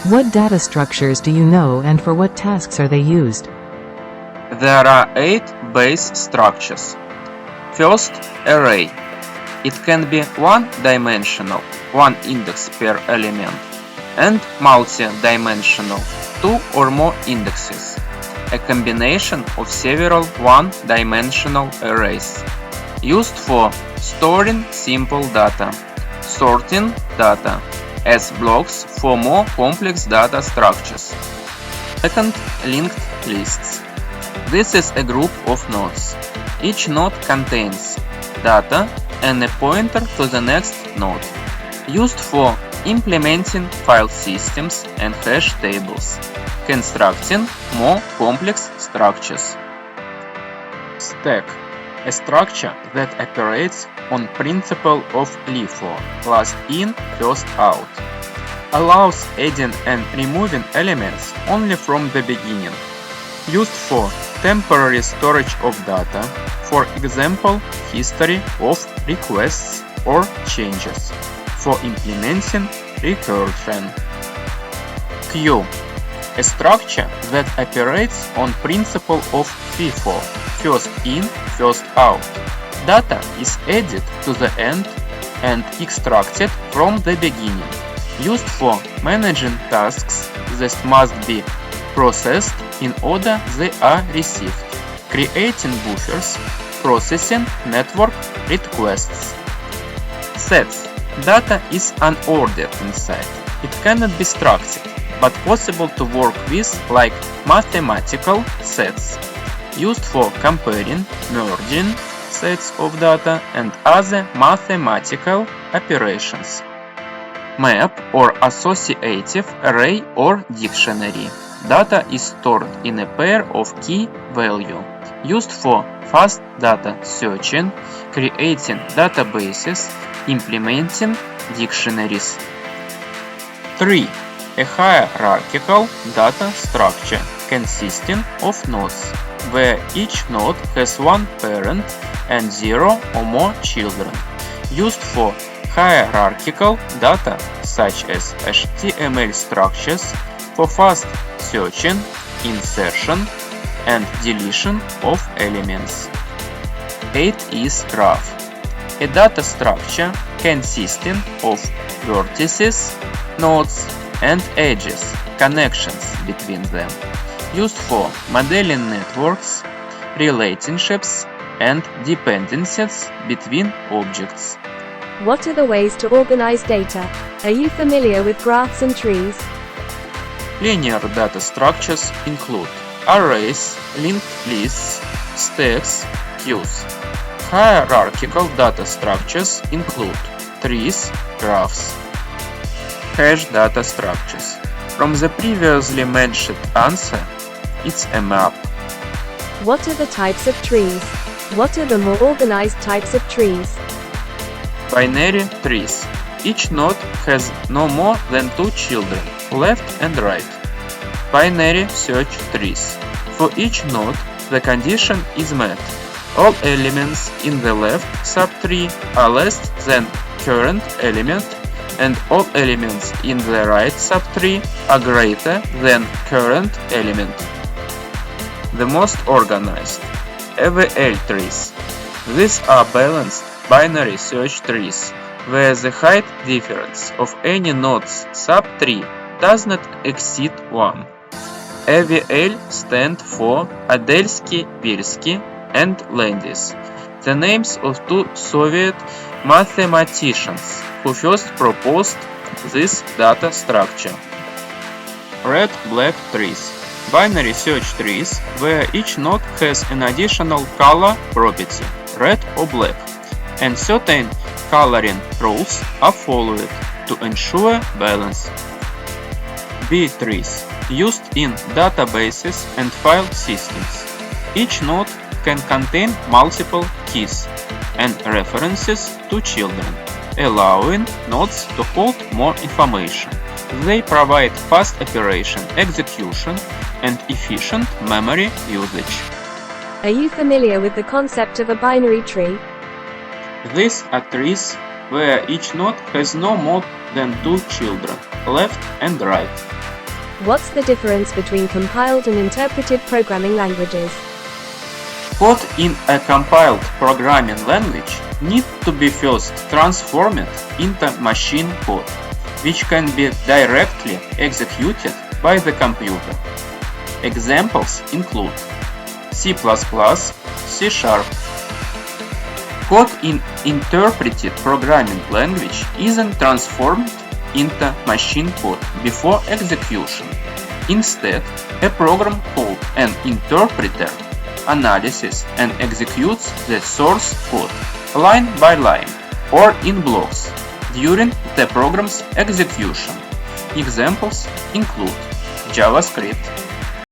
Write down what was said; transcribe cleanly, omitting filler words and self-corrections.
What data structures do you know and for what tasks are they used? There are 8 base structures. First, array. It can be one-dimensional, one index per element, and multi-dimensional, 2 or more indexes, a combination of several one-dimensional arrays, used for storing simple data, sorting data, as blocks for more complex data structures. Second, linked lists. This is a group of nodes. Each node contains data and a pointer to the next node, used for implementing file systems and hash tables, constructing more complex structures. Stack, a structure that operates on principle of LIFO, last in, first out, allows adding and removing elements only from the beginning, used for temporary storage of data, for example, history of requests or changes, for implementing recursion. Queue, a structure that operates on principle of FIFO, first in, first out. Data is added to the end and extracted from the beginning, used for managing tasks that must be processed in order they are received, creating buffers, processing network requests. Sets. Data is unordered inside. It cannot be structured, but possible to work with like mathematical sets, used for comparing, merging sets of data and other mathematical operations. Map or associative array or dictionary. Data is stored in a pair of key value, used for fast data searching, creating databases, implementing dictionaries. 3. A hierarchical data structure consisting of nodes, where each node has one parent and 0 or more children, used for hierarchical data such as HTML structures for fast searching, insertion, and deletion of elements. 8 is graph, a data structure consisting of vertices, nodes, and edges, connections between them, used for modeling networks, relationships, and dependencies between objects. What are the ways to organize data? Are you familiar with graphs and trees? Linear data structures include arrays, linked lists, stacks, queues. Hierarchical data structures include trees, graphs. Hash data structures. From the previously mentioned answer, it's a map. What are the types of trees? What are the more organized types of trees? Binary trees. Each node has no more than 2 children, left and right. Binary search trees. For each node, the condition is met. All elements in the left subtree are less than current element, and all elements in the right subtree are greater than current element. The most organized AVL trees. These are balanced binary search trees, where the height difference of any node's subtree does not exceed 1. AVL stand for Adelsky, Virsky, and Landis, the names of 2 Soviet mathematicians who first proposed this data structure. Red-black trees. Binary search trees, where each node has an additional color property, red or black, and certain coloring rules are followed to ensure balance. B-trees, used in databases and file systems. Each node can contain multiple keys and references to children, allowing nodes to hold more information. They provide fast operation execution and efficient memory usage. Are you familiar with the concept of a binary tree? These are trees where each node has no more than 2 children, left and right. What's the difference between compiled and interpreted programming languages? Code in a compiled programming language needs to be first transformed into machine code, which can be directly executed by the computer. Examples include C++, C#. Code in interpreted programming language isn't transformed into machine code before execution. Instead, a program called an interpreter analyzes and executes the source code line by line or in blocks during the program's execution. Examples include JavaScript,